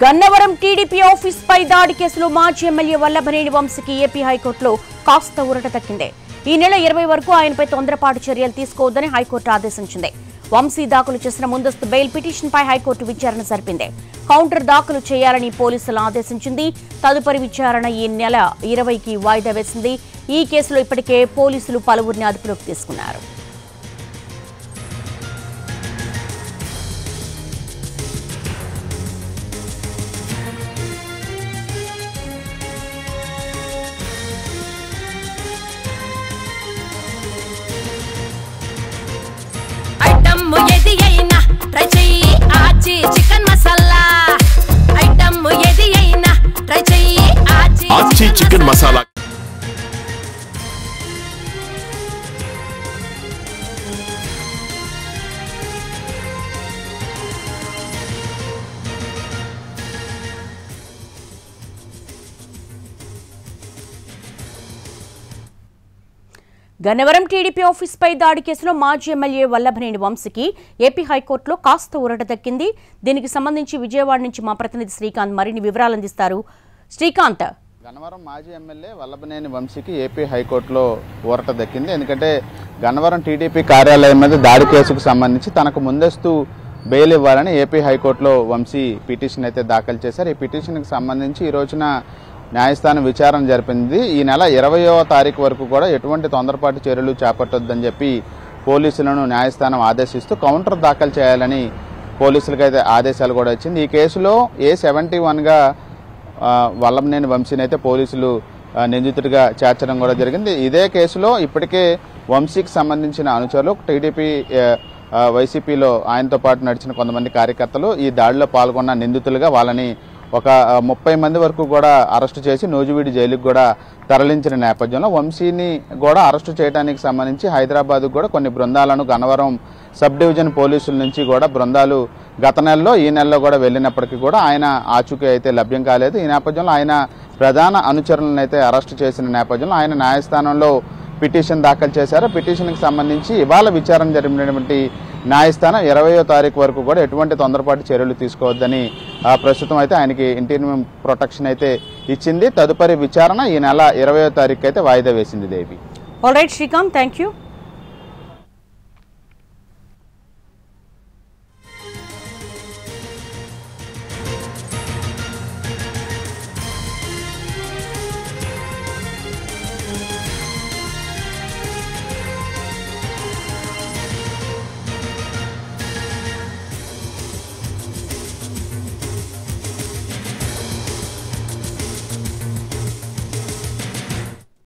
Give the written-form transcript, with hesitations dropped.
Gannavaram TDP office పై దాడి కేసులో మాజీ ఎమ్మెల్యే వల్లభనేని వంశీకి ఏపీ హైకోర్టులో కాస్త ఊరట తక్కింది. ఈ నెల 20 వరకు ఆయనపై తొందరపాటు చర్యలు తీసుకోవద్దని హైకోర్టు ఆదేశించింది. వంశీ దాఖలు చేసిన ముందస్తు బెయిల్ పిటిషన్పై హైకోర్టు విచారణ జరిపింది. కౌంటర్ దాఖలు చేయాలని పోలీసులు ఆదేశించింది. తదుపరి విచారణ ఈ నెల 20కి వాయిదా వేసింది. ఈ కేసులో ఇప్పటికే పోలీసులు పలువురిని అదుపులోకి తీసుకున్నారు. చికెన్ మసాలా ఐటమ్ ఏది అయినా ట్రై చెయ్యి Aachi chicken masala. Gannavaram TDP office పై దాడి కేసులో మాజీ ఎమ్మెల్యే వల్లభనేని వంశీకి ఏపీ హైకోర్టులో కాస్త ఊరట దక్కింది. దీనికి సంబంధించి విజయవాడ నుంచి మా ప్రతినిధి శ్రీకాంత్ మరిన్ని వివరాలు అందిస్తారు. శ్రీకాంత్, గన్నవరం మాజీ ఎమ్మెల్యే వల్లభనేని వంశీకి ఏపీ హైకోర్టులో ఊరట దక్కింది. ఎందుకంటే గన్నవరం టీడీపీ కార్యాలయం మీద దాడి కేసుకు సంబంధించి తనకు ముందస్తు బెయిల్ ఇవ్వాలని ఏపీ హైకోర్టులో వంశీ పిటిషన్ అయితే దాఖలు చేశారు. ఈ పిటిషన్కి సంబంధించి ఈ రోజున న్యాయస్థానం విచారణ జరిపింది. ఈ నెల 20వ తారీఖు వరకు కూడా ఎటువంటి తొందరపాటు చర్యలు చేపట్టొద్దని చెప్పి పోలీసులను న్యాయస్థానం ఆదేశిస్తూ కౌంటర్ దాఖలు చేయాలని పోలీసులకైతే ఆదేశాలు కూడా ఇచ్చింది. ఈ కేసులో A71గా వల్లభనేని వంశీని అయితే పోలీసులు నిందితుడిగా చేర్చడం కూడా జరిగింది. ఇదే కేసులో ఇప్పటికే వంశీకి సంబంధించిన అనుచరులు టీడీపీ వైసీపీలో ఆయనతో పాటు నడిచిన కొంతమంది కార్యకర్తలు ఈ దాడిలో పాల్గొన్న నిందితులుగా వాళ్ళని ఒక 30 మంది వరకు కూడా అరెస్టు చేసి నూజివీడు జైలుకు కూడా తరలించిన నేపథ్యంలో వంశీని కూడా అరెస్టు చేయడానికి సంబంధించి హైదరాబాద్కు కూడా కొన్ని బృందాలను గన్నవరం సబ్ డివిజన్ పోలీసుల నుంచి కూడా బృందాలు గత నెలలో ఈ నెలలో కూడా వెళ్ళినప్పటికీ కూడా ఆయన ఆచూకీ అయితే లభ్యం కాలేదు. ఈ నేపథ్యంలో ఆయన ప్రధాన అనుచరులను అయితే అరెస్టు చేసిన నేపథ్యంలో ఆయన న్యాయస్థానంలో పిటిషన్ దాఖలు చేశారు. పిటిషన్కి సంబంధించి ఇవాళ విచారణ జరిపినటువంటి న్యాయస్థానం 20వ తారీఖు వరకు కూడా ఎటువంటి తొందరపాటు చర్యలు తీసుకోవద్దని ప్రస్తుతం అయితే ఆయనకి ఇంటీరియం ప్రొటెక్షన్ అయితే ఇచ్చింది. తదుపరి విచారణ ఈ నెల 20వ తారీఖు అయితే వాయిదా వేసింది. Devi. All right Srikanth, thank you.